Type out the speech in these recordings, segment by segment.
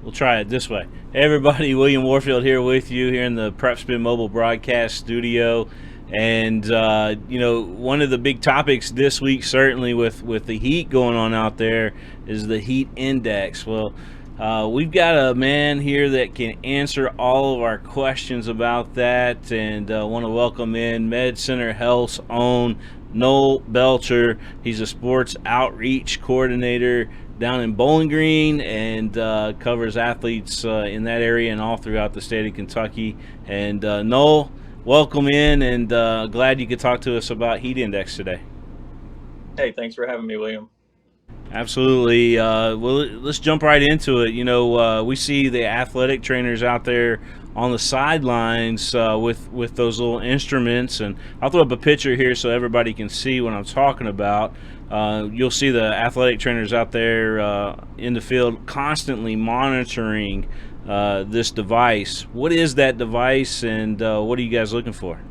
We'll try it this way. Hey everybody, William Warfield here with you here in the PrepSpin mobile broadcast studio. And, one of the big topics this week, certainly with the heat going on out there, is the heat index. Well, we've got a man here that can answer all of our questions about that, and want to welcome in Med Center Health's own Noel Belcher. He's a sports outreach coordinator down in Bowling Green, and covers athletes in that area and all throughout the state of Kentucky. And Noel, welcome in, and glad you could talk to us about heat index today. Hey, thanks for having me, William. Absolutely. Well, let's jump right into it. We see the athletic trainers out there on the sidelines with those little instruments, and I'll throw up a picture here so everybody can see what I'm talking about. You'll see the athletic trainers out there in the field constantly monitoring this device. What is that device, and what are you guys looking for?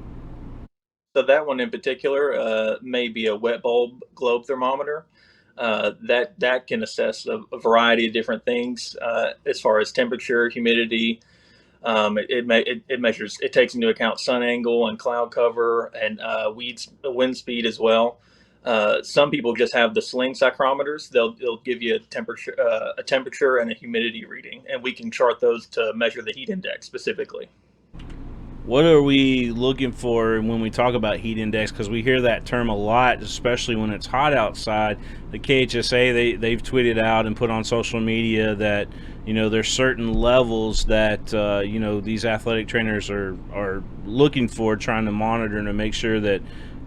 So that one in particular may be a wet bulb globe thermometer. That can assess a variety of different things as far as temperature, humidity. It measures. It takes into account sun angle and cloud cover and wind speed as well. Some people just have the sling psychrometers. They'll give you a temperature and a humidity reading, and we can chart those to measure the heat index specifically. What are we looking for when we talk about heat index? Because we hear that term a lot, especially when it's hot outside. The KHSA, they've tweeted out and put on social media that there's certain levels that these athletic trainers are looking for, trying to monitor and to make sure that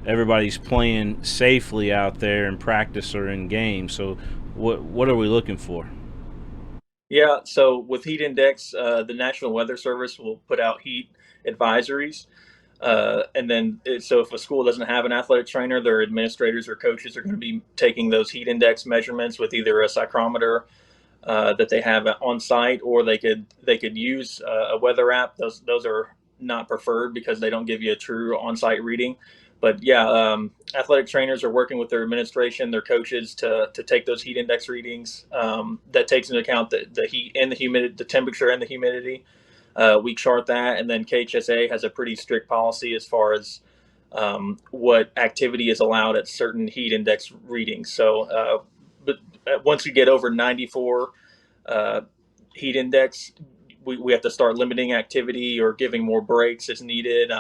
everybody's playing safely out there in practice or in games. So what are we looking for? Yeah, so with heat index, the National Weather Service will put out heat advisories. So if a school doesn't have an athletic trainer, their administrators or coaches are going to be taking those heat index measurements with either a psychrometer that they have on site, or they could use a weather app. Those are not preferred because they don't give you a true on site reading. But yeah, athletic trainers are working with their administration, their coaches to take those heat index readings. That takes into account the heat and the humidity, the temperature and the humidity. We chart that, and then KHSA has a pretty strict policy as far as what activity is allowed at certain heat index readings. But once you get over 94 uh, heat index, we have to start limiting activity or giving more breaks as needed.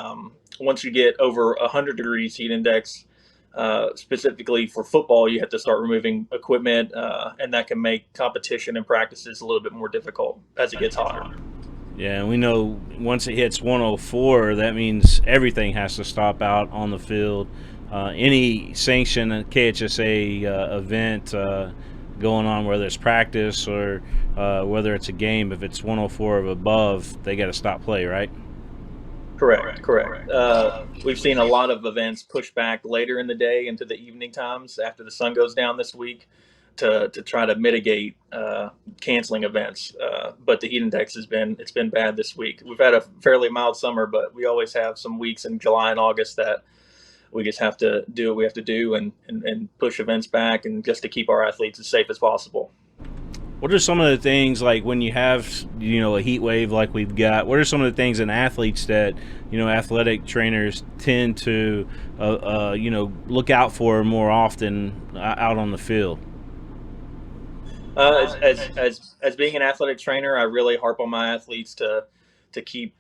Once you get over 100 degrees heat index, specifically for football, you have to start removing equipment, and that can make competition and practices a little bit more difficult as it gets hotter. Yeah, and we know once it hits 104, that means everything has to stop out on the field. Any sanctioned KHSA event going on, whether it's practice or whether it's a game, if it's 104 or above, they got to stop play, right? Correct, correct. We've seen a lot of events push back later in the day into the evening times after the sun goes down this week to try to mitigate canceling events. But the heat index it's been bad this week. We've had a fairly mild summer, but we always have some weeks in July and August that we just have to do what we have to do and push events back, and just to keep our athletes as safe as possible. What are some of the things, like when you have a heat wave like we've got? What are some of the things in athletes that athletic trainers tend to look out for more often out on the field? As being an athletic trainer, I really harp on my athletes to keep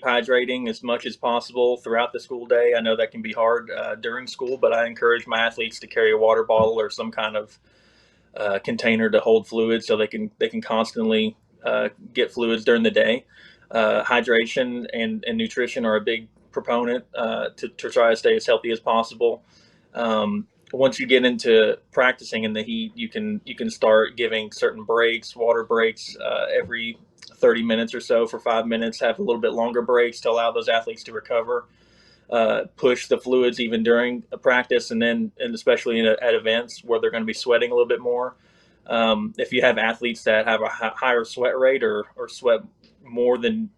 hydrating as much as possible throughout the school day. I know that can be hard during school, but I encourage my athletes to carry a water bottle or some kind of container to hold fluids so they can constantly get fluids during the day. Hydration and nutrition are a big proponent to try to stay as healthy as possible. Once you get into practicing in the heat, you can start giving certain breaks, water breaks, every 30 minutes or so for 5 minutes. Have a little bit longer breaks to allow those athletes to recover. Push the fluids even during a practice, and especially at events where they're going to be sweating a little bit more. If you have athletes that have a higher sweat rate or sweat more than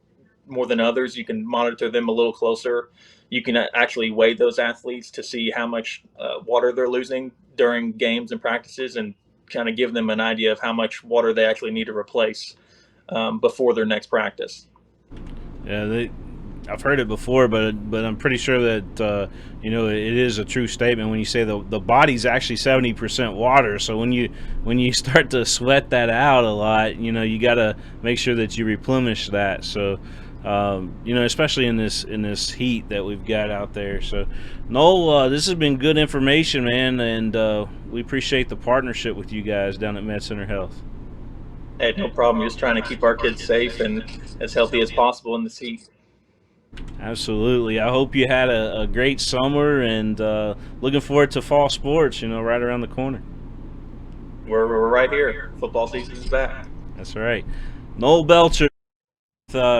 more than others, you can monitor them a little closer. You can actually weigh those athletes to see how much water they're losing during games and practices, and kind of give them an idea of how much water they actually need to replace before their next practice. Yeah, I've heard it before, but I'm pretty sure that it is a true statement when you say the body's actually 70% water. So when you start to sweat that out a lot, you got to make sure that you replenish that. So especially in this heat that we've got out there. So Noel, this has been good information, man, and we appreciate the partnership with you guys down at Med Center Health. Hey, no problem. Just trying to keep our kids safe and as healthy as possible in this heat. Absolutely. I hope you had a great summer, and looking forward to fall sports, right around the corner. We're right here. Football season is back. That's right. Noel Belcher,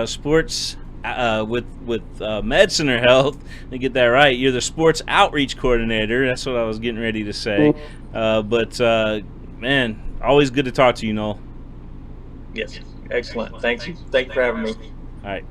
sports with Med Center Health. To get that right, you're the sports outreach coordinator. That's what I was getting ready to say. But man, always good to talk to you, Noel. Yes, excellent. Thanks. Thank you for having me. All right.